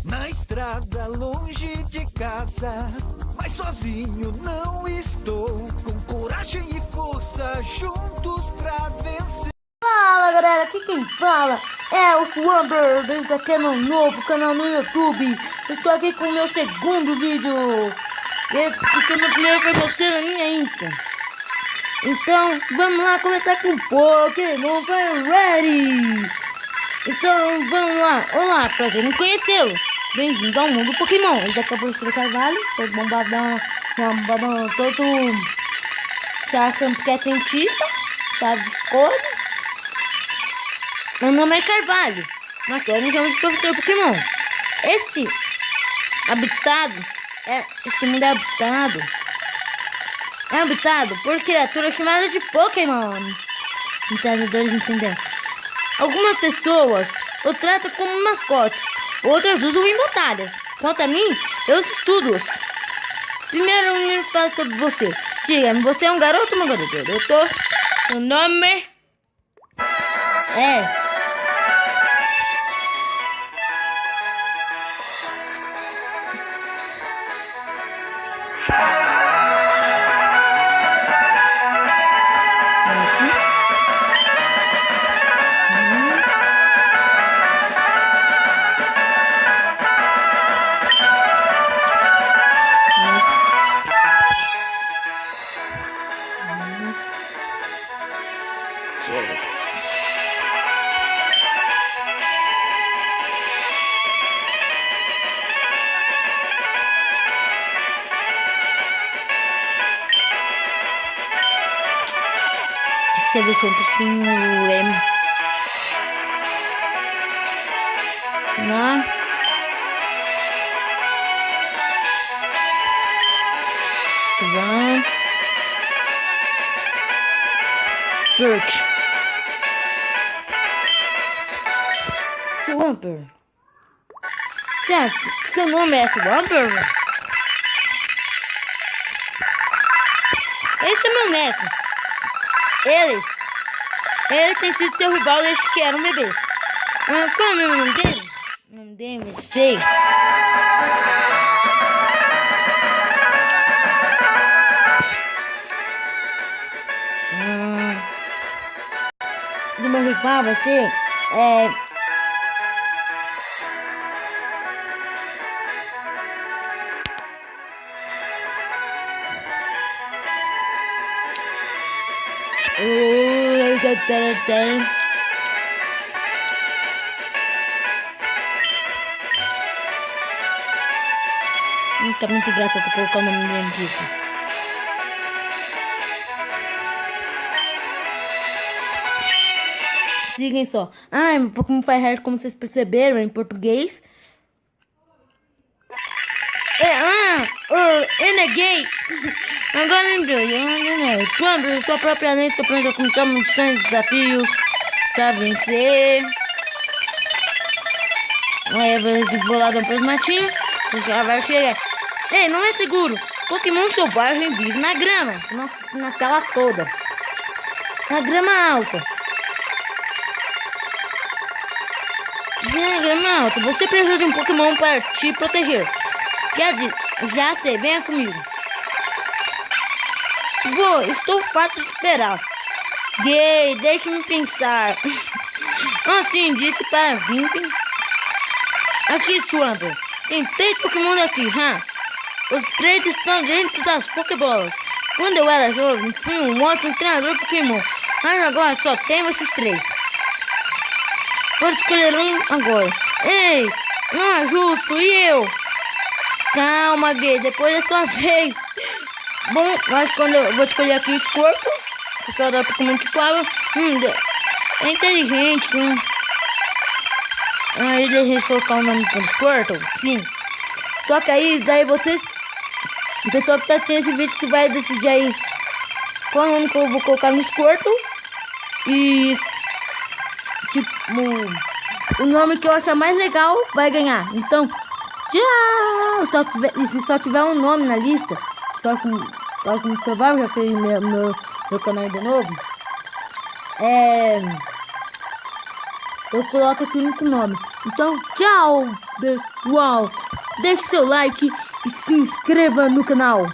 Na estrada, longe de casa, mas sozinho não estou. Com coragem e força, juntos pra vencer. Fala galera, aqui quem fala é o Swamper, desse aqui é meu novo canal no YouTube. Estou aqui com o meu segundo vídeo, porque meu primeiro foi você na minha Insta. Então vamos lá começar com Pokémon Fire Ready. Então vamos lá. Olá, pra quem não conheceu, bem-vindo ao mundo Pokémon. Ele aqui é o professor Carvalho, todo bombadão, todo se achando que é cientista, tá de escolha. Meu nome é Carvalho, mas eu não chamo de professor Pokémon. Esse mundo é habitado por criaturas chamadas de Pokémon. Entendedores entenderam? Algumas pessoas o tratam como mascotes, outras usam em batalhas. Quanto a mim, eu estudo-os. Primeiro, me fala sobre você. Diga-me, você é um garoto ou uma garota? Doutor, o nome é... Você vê sempre assim o M. Lá. Van. Birch. Swamper. Seu nome é Swamper? Esse é meu neto. Ele tem sido seu rival desde que era um bebê. Qual é o meu nome dele? O nome dele, eu sei. Do meu rival vai ser tá muito engraçado colocar o nome dele disso. Sigam só. Um Pokémon Fire Red, como vocês perceberam, em português. Renegade. Agora lembrei. Quando sua própria lei, estou pronto a contar muitos desafios pra vencer. Aí vai desbolado para os matinhos. Já vai chegar. Ei, não é seguro. Pokémon selvagem vive na grama. Na tela toda. Na grama alta. Na grama alta. Você precisa de um Pokémon para te proteger. Já sei, venha comigo. Estou farto de esperar. Gay, deixe-me pensar. Assim disse para vir. Aqui, Swamper. Tem 3 Pokémon aqui, Os 3 estão dentro das Pokébolas. Quando eu era jovem, fui um ótimo treinador Pokémon. Mas agora só tenho esses 3. Pode escolher um agora. Ei, não é justo, e eu? Calma, Gay, depois é sua vez. Bom, mas quando eu vou escolher aqui o Squirtle, porque eu adoro Pokémon que fala. É inteligente, Aí deixa eu colocar o nome do Squirtle, sim. Só que aí, daí vocês, o pessoal que tá assistindo esse vídeo, que vai decidir aí qual nome que eu vou colocar no Squirtle. E tipo, o nome que eu achar mais legal vai ganhar. Então, tchau! Se só tiver um nome na lista, só com provável, já fez meu canal de novo. Eu coloco esse único nome. Então, tchau, pessoal. Deixe seu like e se inscreva no canal.